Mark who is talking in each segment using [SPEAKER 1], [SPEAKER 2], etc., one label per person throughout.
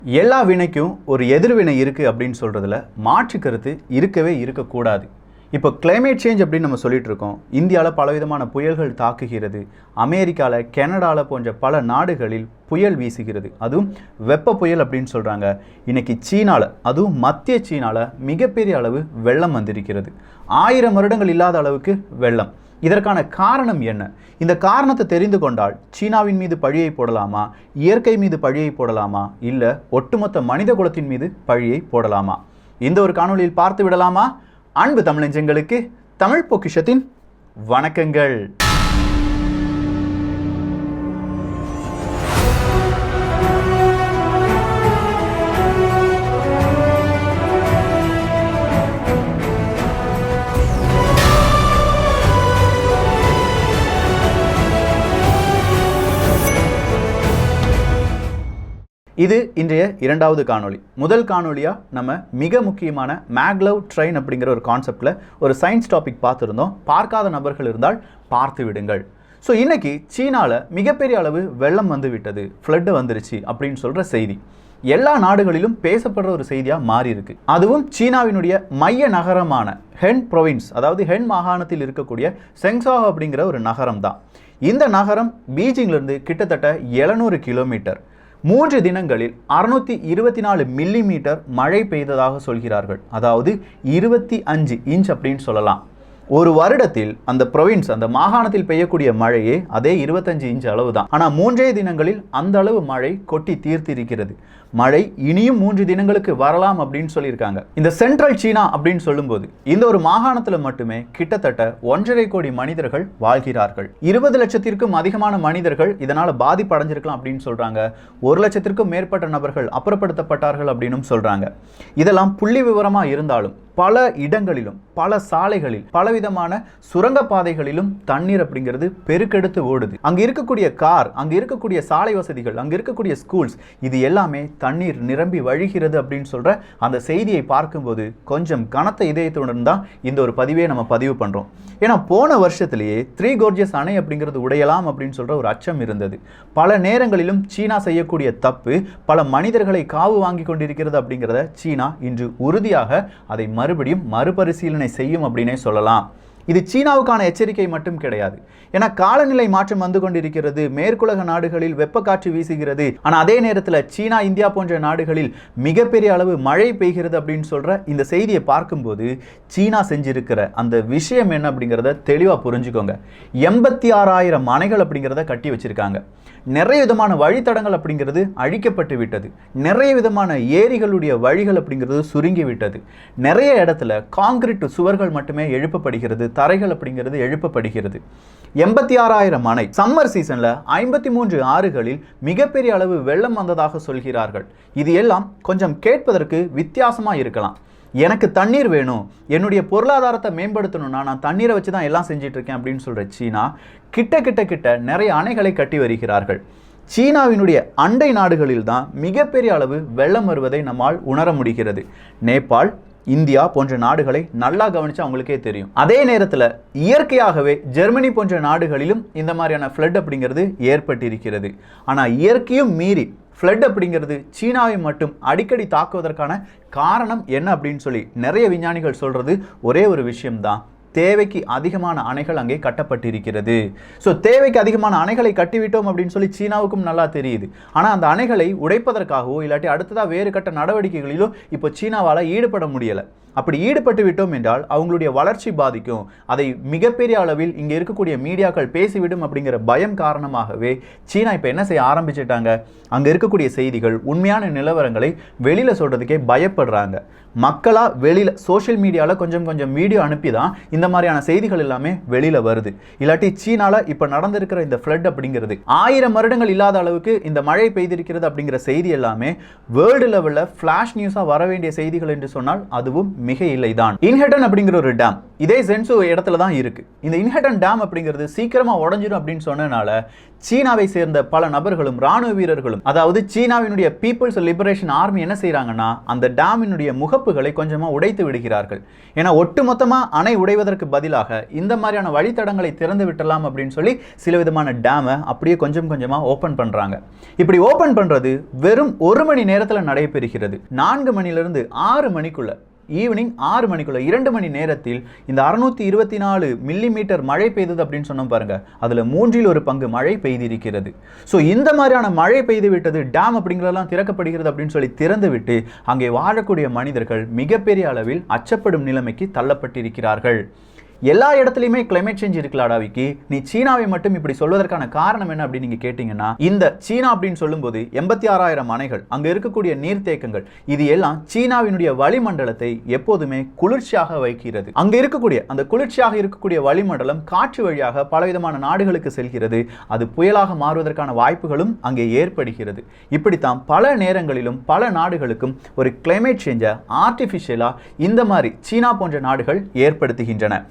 [SPEAKER 1] எல்லா வினைக்கும் ஒரு எதிர்வினை இருக்குது அப்படின்னு சொல்கிறதுல மாற்று கருத்து இருக்கவே இருக்கக்கூடாது. இப்போ கிளைமேட் சேஞ்ச் அப்படின்னு நம்ம சொல்லிட்டு இருக்கோம். இந்தியாவில் பலவிதமான புயல்கள் தாக்குகிறது. அமெரிக்காவில், கனடாவில் போன்ற பல நாடுகளில் புயல் வீசுகிறது. அதுவும் வெப்ப புயல் அப்படின்னு சொல்கிறாங்க. இன்றைக்கி சீனாவில், அதுவும் மத்திய சீனாவில் மிகப்பெரிய அளவு வெள்ளம் வந்திருக்கிறது. 1000 வருடங்கள் இல்லாத அளவுக்கு வெள்ளம். இதற்கான காரணம் என்ன? இந்த காரணத்தை தெரிந்து கொண்டால் சீனாவின் மீது பழியை போடலாமா, இயற்கை மீது பழியை போடலாமா, இல்லை ஒட்டுமொத்த மனித குலத்தின் மீது பழியை போடலாமா? இந்த ஒரு காணொளியில் பார்த்து விடலாமா? அன்பு தமிழஞ்சங்களுக்கு தமிழ் பொக்கிஷத்தின் வணக்கங்கள். இது இன்றைய இரண்டாவது காணொளி. முதல் காணொலியாக நம்ம மிக முக்கியமான மேக்லவ் ட்ரெயின் அப்படிங்கிற ஒரு கான்செப்டில் ஒரு சயின்ஸ் டாபிக் பார்த்துருந்தோம். பார்க்காத நபர்கள் இருந்தால் பார்த்து விடுங்கள். ஸோ இன்றைக்கி சீனாவில் மிகப்பெரிய அளவு வெள்ளம் வந்து விட்டது, ஃப்ளட்டு வந்துருச்சு அப்படின்னு சொல்கிற செய்தி எல்லா நாடுகளிலும் பேசப்படுற ஒரு செய்தியாக மாறி இருக்கு. அதுவும் சீனாவினுடைய மைய நகரமான ஹென் ப்ரொவின்ஸ், அதாவது ஹென் மாகாணத்தில் இருக்கக்கூடிய செங்சா அப்படிங்கிற ஒரு நகரம் தான். இந்த நகரம் பீஜிங்லேருந்து கிட்டத்தட்ட 700 கிலோமீட்டர். 3 தினங்களில் 624 மில்லிமீட்டர் மழை பெய்ததாக சொல்கிறார்கள். அதாவது 25 இன்ச் அப்படின்னு சொல்லலாம். ஒரு வருடத்தில் அந்த ப்ரொவின்ஸ், அந்த மாகாணத்தில் பெய்யக்கூடிய மழையே அதே 25 இன்ச் அளவு தான். ஆனால் 3 தினங்களில் அந்த அளவு மழை கொட்டி தீர்த்திருக்கிறது. மழை இனியும் 3 தினங்களுக்கு வரலாம் அப்படின்னு சொல்லியிருக்காங்க. இந்த சென்ட்ரல் சீனா அப்படின்னு சொல்லும்போது இந்த ஒரு மாகாணத்தில் மட்டுமே கிட்டத்தட்ட 1.5 கோடி மனிதர்கள் வாழ்கிறார்கள். 20 லட்சத்திற்கும் அதிகமான மனிதர்கள் இதனால் பாதிப்படைஞ்சிருக்கலாம் அப்படின்னு சொல்றாங்க. 1 லட்சத்திற்கும் மேற்பட்ட நபர்கள் அப்புறப்படுத்தப்பட்டார்கள் அப்படின்னு சொல்றாங்க. இதெல்லாம் புள்ளி விவரமா இருந்தாலும் பல இடங்களிலும், பல சாலைகளில், பலவிதமான சுரங்கப்பாதைகளிலும் தண்ணீர் அப்படிங்கிறது பெருக்கெடுத்து ஓடுது. அங்க இருக்கக்கூடிய கார், அங்க இருக்கக்கூடிய சாலை வசதிகள், அங்க இருக்கக்கூடிய ஸ்கூல்ஸ், இது எல்லாமே தண்ணீர் நிரம்பி வழிகிறது அப்படின்னு சொல்ற அந்த செய்தியை பார்க்கும்போது கொஞ்சம் கனத்த இதயத்துடன் தான் இந்த ஒரு பதிவை நம்ம பதிவு பண்றோம். ஏன்னா போன வருஷத்திலேயே 3 கோர்ஜஸ் அணை அப்படிங்கிறது உடையலாம் அப்படின்னு சொல்ற ஒரு அச்சம் இருந்தது. பல நேரங்களிலும் சீனா செய்யக்கூடிய தப்பு பல மனிதர்களை காவு வாங்கி கொண்டிருக்கிறது அப்படிங்கிறத சீனா இன்று உறுதியாக அதை மறுபடியும் மறுபரிசீலனை செய்யும் அப்படின்னே சொல்லலாம். இது சீனாவுக்கான எச்சரிக்கை மட்டும் கிடையாது. ஏன்னா காலநிலை மாற்றம் வந்து கொண்டிருக்கிறது. மேற்குலக நாடுகளில் வெப்ப காற்று வீசுகிறது. ஆனால் அதே நேரத்தில் சீனா, இந்தியா போன்ற நாடுகளில் மிகப்பெரிய அளவு மழை பெய்கிறது அப்படின்னு சொல்ற இந்த செய்தியை பார்க்கும்போது சீனா செஞ்சிருக்கிற அந்த விஷயம் என்ன அப்படிங்கிறத தெளிவாக புரிஞ்சுக்கோங்க. 86,000 அணைகள் அப்படிங்கிறத கட்டி வச்சிருக்காங்க. நிறைய விதமான வழித்தடங்கள் அப்படிங்கிறது அழிக்கப்பட்டு விட்டது. நிறைய விதமான ஏரிகளுடைய வழிகள் அப்படிங்கிறது சுருங்கி விட்டது. நிறைய இடத்துல காங்கிரீட் சுவர்கள் மட்டுமே எழுப்பப்படுகிறது, தரைகள் அப்படிங்கிறது எழுப்பப்படுகிறது. 86,000 அணை. சம்மர் சீசன்ல 53 ஆறுகளில் மிகப்பெரிய அளவு வெள்ளம் வந்ததாக சொல்கிறார்கள். இது எல்லாம் கொஞ்சம் கேட்பதற்கு வித்தியாசமா இருக்கலாம். எனக்கு தண்ணீர் வேணும், என்னுடைய பொருளாதாரத்தை மேம்படுத்தணும்னா நான் தண்ணீரை வச்சு தான் எல்லாம் செஞ்சிட்டு இருக்கேன் அப்படின்னு சொல்ற சீனா கிட்ட நிறைய அணைகளை கட்டி வருகிறார்கள். சீனாவினுடைய அண்டை நாடுகளில் தான் மிகப்பெரிய அளவு வெள்ளம் வருவதை நம்மால் உணர முடிகிறது. நேபாள், இந்தியா போன்ற நாடுகளை நல்லா கவனிச்சா அவங்களுக்கே தெரியும். அதே நேரத்தில் இயற்கையாகவே ஜெர்மனி போன்ற நாடுகளிலும் இந்த மாதிரியான ஃப்ளட் அப்படிங்கிறது ஏற்பட்டிருக்கிறது. ஆனால் இயற்கையும் மீறி ஃப்ளட் அப்படிங்கிறது சீனாவை மட்டும் அடிக்கடி தாக்குவதற்கான காரணம் என்ன அப்படின்னு சொல்லி நிறைய விஞ்ஞானிகள் சொல்றது ஒரே ஒரு விஷயம்தான். தேவைக்கு அதிகமான அணைகள் அங்கே கட்டப்பட்டிருக்கிறது. ஸோ தேவைக்கு அதிகமான அணைகளை கட்டிவிட்டோம் அப்படின்னு சொல்லி சீனாவுக்கும் நல்லா தெரியுது. ஆனால் அந்த அணைகளை உடைப்பதற்காகவோ இல்லாட்டி அடுத்ததாக வேறு கட்ட நடவடிக்கைகளிலோ இப்போ சீனாவால் ஈடுபட முடியலை. அப்படி ஈடுபட்டு விட்டோம் என்றால் அவங்களுடைய வளர்ச்சி பாதிக்கும். அதை மிகப்பெரிய அளவில் இங்கே இருக்கக்கூடிய மீடியாக்கள் பேசிவிடும் அப்படிங்கிற பயம் காரணமாகவே சீனா இப்போ என்ன செய்ய ஆரம்பிச்சிட்டாங்க, அங்கே இருக்கக்கூடிய செய்திகள், உண்மையான நிலவரங்களை வெளியில் சொல்கிறதுக்கே பயப்படுறாங்க. மக்களாக வெளியில் சோஷியல் மீடியாவில் கொஞ்சம் வீடியோ அனுப்பி தான் இந்த மாதிரியான செய்திகள் எல்லாமே வெளியில் வருது. இல்லாட்டி சீனாவில் இப்போ நடந்திருக்கிற இந்த ஃப்ளட் அப்படிங்கிறது 1000 வருடங்கள் இல்லாத அளவுக்கு இந்த மழை பெய்திருக்கிறது அப்படிங்கிற செய்தி எல்லாமே வேர்ல்டு லெவலில் ஃப்ளாஷ் நியூஸாக வர வேண்டிய செய்திகள் என்று சொன்னால் அதுவும் மிக இல்லைதான். இன்ஹெட்டன் அப்படிங்கிற ஒரு டேம் இதே சென்சோ இடத்துல தான் இருக்கு. இந்த இன்ஹெட்டன் டேம் அப்படிங்கிறது சீக்கிரமா உடைஞ்சிடும் அப்படின்னு சொன்னனால சீனாவை சேர்ந்த பல நபர்களும் ராணுவ வீரர்களும், அதாவது சீனாவினுடைய பீப்புள்ஸ் லிபரேஷன் ஆர்மி என்ன செய்யறாங்கன்னா அந்த டேமினுடைய முகப்புகளை கொஞ்சமா உடைத்து விடுகிறார்கள். ஏன்னா ஒட்டுமொத்தமா அணை உடைவதற்கு பதிலாக இந்த மாதிரியான வழித்தடங்களை திறந்து விட்டலாம் அப்படின்னு சொல்லி சில விதமான டேமை அப்படியே கொஞ்சம் கொஞ்சமா ஓபன் பண்றாங்க. இப்படி ஓபன் பண்றது வெறும் 1 மணி நேரத்தில் நடைபெறுகிறது. 4 மணிலிருந்து 6 மணிக்குள்ள, ஈவினிங் 6 மணிக்குள்ள 2 மணி நேரத்தில் இந்த 624 மில்லிமீட்டர் மழை பெய்தது அப்படின்னு சொன்னோம் பாருங்க. அதுல 1/3 பங்கு மழை பெய்திருக்கிறது. ஸோ இந்த மாதிரியான மழை பெய்து விட்டது, டேம் அப்படிங்கிறதெல்லாம் திறக்கப்படுகிறது அப்படின்னு சொல்லி திறந்து விட்டு அங்கே வாழக்கூடிய மனிதர்கள் மிகப்பெரிய அளவில் அச்சப்படும் நிலைமைக்கு தள்ளப்பட்டிருக்கிறார்கள். எல்லா இடத்துலையுமே கிளைமேட் சேஞ்ச் இருக்கலாடா விக்கி, நீ சீனாவை மட்டும் இப்படி சொல்வதற்கான காரணம் என்ன அப்படின்னு நீங்க கேட்டீங்கன்னா, இந்த சீனா அப்படின்னு சொல்லும்போது 86,000 அணைகள், அங்க இருக்கக்கூடிய நீர்த்தேக்கங்கள், இது எல்லாம் சீனாவினுடைய வளிமண்டலத்தை எப்போதுமே குளிர்ச்சியாக வைக்கிறது. அங்க இருக்கக்கூடிய அந்த குளிர்ச்சியாக இருக்கக்கூடிய வளிமண்டலம் காற்று வழியாக பலவிதமான நாடுகளுக்கு செல்கிறது. அது புயலாக மாறுவதற்கான வாய்ப்புகளும் அங்கே ஏற்படுகிறது. இப்படித்தான் பல நேரங்களிலும் பல நாடுகளுக்கும் ஒரு கிளைமேட் சேஞ்சை ஆர்டிஃபிஷியலா இந்த மாதிரி சீனா போன்ற நாடுகள் ஏற்படுத்துகின்றன.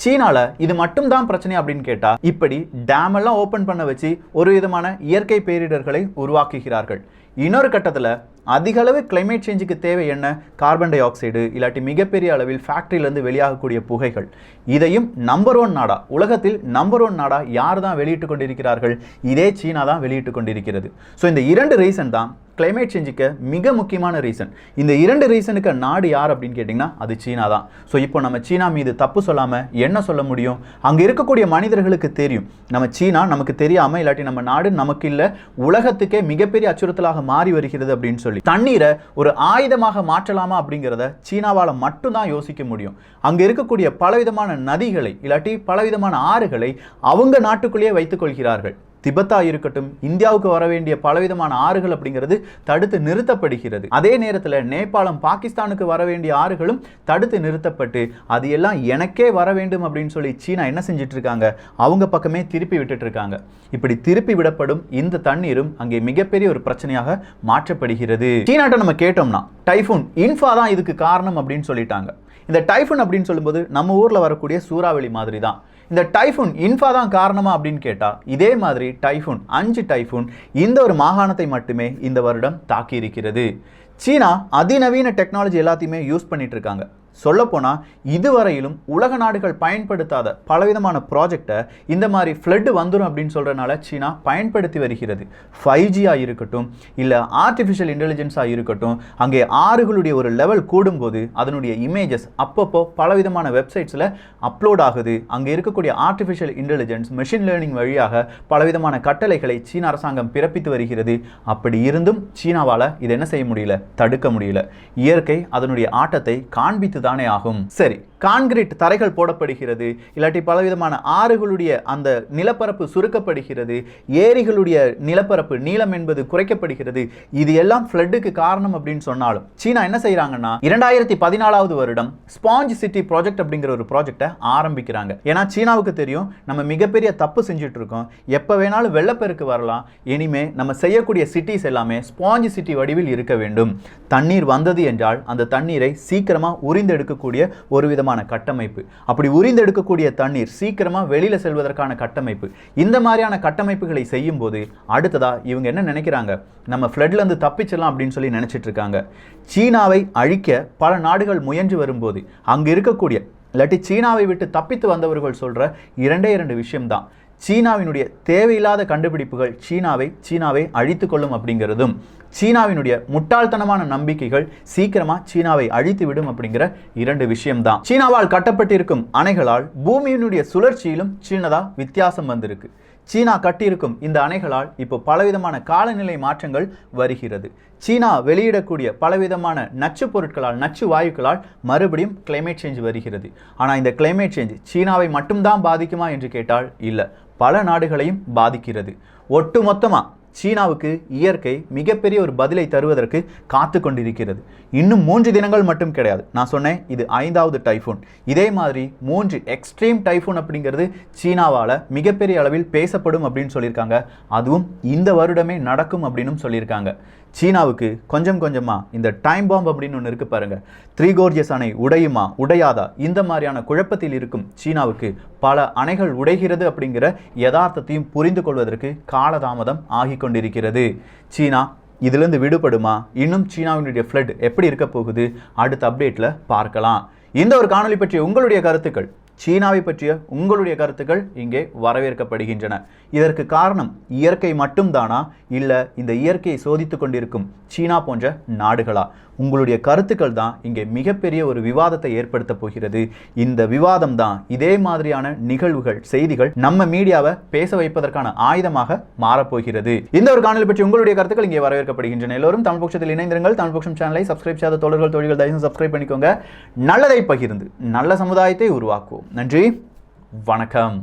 [SPEAKER 1] சீனால இது மட்டும் தான் பிரச்சனை அப்படின்னு கேட்டா, இப்படி டேம் எல்லாம் ஓபன் பண்ண வச்சு ஒரு விதமான இயற்கை பேரிடர்களை உருவாக்குகிறார்கள். இன்னொரு கட்டத்தில் அதிக அளவு கிளைமேட் சேஞ்சுக்கு தேவை என்ன? கார்பன் டை ஆக்சைடு, இல்லாட்டி மிகப்பெரிய அளவில் ஃபேக்டரியிலிருந்து வெளியாகக்கூடிய புகைகள். இதையும் நம்பர் 1 நாடா, உலகத்தில் நம்பர் 1 நாடா யார் தான் வெளியிட்டு கொண்டிருக்கிறார்கள்? இதே சீனா தான் வெளியிட்டு கொண்டிருக்கிறது. ஸோ இந்த 2 ரீசன் தான் கிளைமேட் சேஞ்சுக்கு மிக முக்கியமான ரீசன். இந்த 2 ரீசனுக்கு நாடு யார் அப்படின்னு கேட்டிங்கன்னா அது சீனா தான். ஸோ இப்போ நம்ம சீனா மீது தப்பு சொல்லாமல் என்ன சொல்ல முடியும்? அங்கே இருக்கக்கூடிய மனிதர்களுக்கு தெரியும் நம்ம சீனா நமக்கு தெரியாமல், இல்லாட்டி நம்ம நாடு நமக்கு இல்லை, உலகத்துக்கே மிகப்பெரிய அச்சுறுத்தலாக மாறி வருகிறது அப்படின்னு சொல்லி. தண்ணீரை ஒரு ஆயுதமாக மாற்றலாமா அப்படிங்கிறத சீனாவால் மட்டும்தான் யோசிக்க முடியும். அங்கே இருக்கக்கூடிய பலவிதமான நதிகளை, இல்லாட்டி பலவிதமான ஆறுகளை அவங்க நாட்டுக்குள்ளேயே வைத்துக் கொள்கிறார்கள். திபெத்தா இருக்கட்டும், இந்தியாவுக்கு வர வேண்டிய பலவிதமான ஆறுகள் அப்படிங்கிறது தடுத்து நிறுத்தப்படுகிறது. அதே நேரத்தில் நேபாளம், பாகிஸ்தானுக்கு வர வேண்டிய ஆறுகளும் தடுத்து நிறுத்தப்பட்டு அது எல்லாம் எனக்கே வர வேண்டும் அப்படின்னு சொல்லி சீனா என்ன செஞ்சிட்டு இருக்காங்க? அவங்க பக்கமே திருப்பி விட்டுட்டு இருக்காங்க. இப்படி திருப்பி விடப்படும் இந்த தண்ணீரும் அங்கே மிகப்பெரிய ஒரு பிரச்சனையாக மாற்றப்படுகிறது. சீனாட்ட நம்ம கேட்டோம்னா டைஃபூன் இன்ஃபா தான் இதுக்கு காரணம் அப்படின்னு சொல்லிட்டாங்க. இந்த டைஃபூன் அப்படின்னு சொல்லும்போது நம்ம ஊரில் வரக்கூடிய சூறாவளி மாதிரி தான். இந்த டைஃபூன் இன்ஃபா தான் காரணமா அப்படின்னு கேட்டால், இதே மாதிரி டைஃபூன் 5 டைஃபூன் இந்த ஒரு மாகாணத்தை மட்டுமே இந்த வருடம் தாக்கி இருக்கிறது. சீனா அதிநவீன டெக்னாலஜி எல்லாத்தையுமே யூஸ் பண்ணிட்டு இருக்காங்க. சொல்லப்போனால் இதுவரையிலும் உலக நாடுகள் பயன்படுத்தாத பலவிதமான ப்ராஜெக்டை இந்த மாதிரி ஃப்ளட் வந்துடும் அப்படின்னு சொல்கிறனால சீனா பயன்படுத்தி வருகிறது. 5G-ஆக இருக்கட்டும், இல்லை ஆர்டிஃபிஷியல் இன்டெலிஜென்ஸாக இருக்கட்டும், அங்கே ஆறுகளுடைய ஒரு லெவல் கூடும்போது அதனுடைய இமேஜஸ் அப்பப்போ பலவிதமான வெப்சைட்ஸில் அப்லோட் ஆகுது. அங்கே இருக்கக்கூடிய ஆர்டிஃபிஷியல் இன்டெலிஜென்ஸ், மெஷின் லேர்னிங் வழியாக பலவிதமான கட்டளைகளை சீன அரசாங்கம் பிறப்பித்து வருகிறது. அப்படி இருந்தும் சீனாவால் இதை என்ன செய்ய முடியல? தடுக்க முடியல. இயற்கை அதனுடைய ஆட்டத்தை காண்பித்து தானே ஆகும். சரி, கான்கிரீட் தரைகள் போடப்படுகிறது, இல்லாட்டி பலவிதமான ஆறுகளுடைய அந்த நிலப்பரப்பு சுருக்கப்படுகிறது, ஏரிகளுடைய நிலப்பரப்பு நீளம் என்பது குறைக்கப்படுகிறது. இது எல்லாம் ஃப்ளட்டுக்கு காரணம் அப்படின்னு சொன்னாலும் சீனா என்ன செய்யறாங்கன்னா 2014 வருடம் ஸ்பாஞ்ச் சிட்டி ப்ராஜெக்ட் அப்படிங்கிற ஒரு ப்ராஜெக்டை ஆரம்பிக்கிறாங்க. ஏன்னா சீனாவுக்கு தெரியும் நம்ம மிகப்பெரிய தப்பு செஞ்சுட்டு இருக்கோம், எப்போ வேணாலும் வெள்ளப்பெருக்கு வரலாம், இனிமே நம்ம செய்யக்கூடிய சிட்டிஸ் எல்லாமே ஸ்பாஞ்ச் சிட்டி வடிவில் இருக்க வேண்டும். தண்ணீர் வந்தது என்றால் அந்த தண்ணீரை சீக்கிரமா உறிந்தெடுக்கக்கூடிய ஒரு விதமான கட்டமைப்பு, அப்படி உறிந்தெடுக்கக்கூடிய தண்ணீர் சீக்கிரமா வெளியில செல்வதற்கான கட்டமைப்பு, இந்த மாதிரியான கட்டமைப்புகளை செய்யும் போது அடுத்ததா இவங்க என்ன நினைக்கிறாங்க? நம்ம ஃப்ளட்ல இருந்து தப்பிச்சிடலாம் அப்படின்னு சொல்லி நினைச்சிட்டு இருக்காங்க. சீனாவை அழிக்க பல நாடுகள் முயன்று வரும்போது அங்க இருக்கக்கூடிய இல்லாட்டி சீனாவை விட்டு தப்பித்து வந்தவர்கள் சொல்ற 2 விஷயம்தான். சீனாவினுடைய தேவையில்லாத கண்டுபிடிப்புகள் சீனாவை அழித்து கொள்ளும் அப்படிங்கிறதும், சீனாவினுடைய முட்டாள்தனமான நம்பிக்கைகள் சீக்கிரமா சீனாவை அழித்து விடும் அப்படிங்கிற 2 விஷயம்தான். சீனாவால் கட்டப்பட்டிருக்கும் அணைகளால் பூமியினுடைய சுழற்சியிலும் சின்னதா வித்தியாசம் வந்திருக்கு. சீனா கட்டியிருக்கும் இந்த அணைகளால் இப்போ பலவிதமான காலநிலை மாற்றங்கள் வருகிறது. சீனா வெளியிடக்கூடிய பலவிதமான நச்சு பொருட்களால், நச்சு வாயுக்களால் மறுபடியும் கிளைமேட் சேஞ்ச் வருகிறது. ஆனால் இந்த கிளைமேட் சேஞ்ச் சீனாவை மட்டும்தான் பாதிக்குமா என்று கேட்டால் இல்லை, பல நாடுகளையும் பாதிக்கிறது. ஒட்டுமொத்தமாக சீனாவுக்கு இயற்கை மிகப்பெரிய ஒரு பதிலை தருவதற்கு காத்து கொண்டிருக்கிறது. இன்னும் 3 தினங்கள் மட்டும் கிடையாது. நான் சொன்னேன் இது 5வது டைஃபூன். இதே மாதிரி 3 எக்ஸ்ட்ரீம் டைஃபூன் அப்படிங்கிறது சீனாவால் மிகப்பெரிய அளவில் பேசப்படும் அப்படின்னு சொல்லியிருக்காங்க. அதுவும் இந்த வருடமே நடக்கும் அப்படின்னு சொல்லியிருக்காங்க. சீனாவுக்கு கொஞ்சம் கொஞ்சமாக இந்த டைம் பாம்ப் அப்படின்னு ஒன்று இருக்குது பாருங்கள், த்ரீ கோர்ஜியஸ் அணை உடையுமா உடையாதா இந்த மாதிரியான குழப்பத்தில் இருக்கும் சீனாவுக்கு பல அணைகள் உடைகிறது அப்படிங்கிற யதார்த்தத்தையும் புரிந்து கொள்வதற்கு காலதாமதம் ஆகி கொண்டிருக்கிறது. சீனா இதிலிருந்து விடுபடுமா? இன்னும் சீனாவினுடைய ஃப்ளட் எப்படி இருக்க போகுது? அடுத்த அப்டேட்டில் பார்க்கலாம். இந்த ஒரு காணொலி பற்றிய உங்களுடைய கருத்துக்கள், சீனாவை பற்றிய உங்களுடைய கருத்துக்கள் இங்கே வரவேற்கப்படுகின்றன. இதற்கு காரணம் இயற்கை மட்டும்தானா, இல்லை இந்த இயற்கையை சோதித்து கொண்டிருக்கும் சீனா போன்ற நாடுகளா? உங்களுடைய கருத்துக்கள் தான் இங்கே மிகப்பெரிய ஒரு விவாதத்தை ஏற்படுத்த போகிறது. இந்த விவாதம் தான் இதே மாதிரியான நிகழ்வுகள், செய்திகள் நம்ம மீடியாவை பேச வைப்பதற்கான ஆயுதமாக மாறப்போகிறது. இந்த ஒரு காணொலி பற்றி உங்களுடைய கருத்துக்கள் இங்கே வரவேற்கப்படுகின்றன. எல்லோரும் தமிழ் பட்சத்தில் இணைந்திருங்கள். தமிழ் பட்சம் சேனலை சப்ஸ்கிரைப் செய்யாத தோழர்கள் தோழிகள் தயவு சப்ஸ்கிரைப் பண்ணிக்கோங்க. நல்லதை பகிர்ந்து நல்ல சமுதாயத்தை உருவாக்குவோம். நன்றி, வணக்கம்.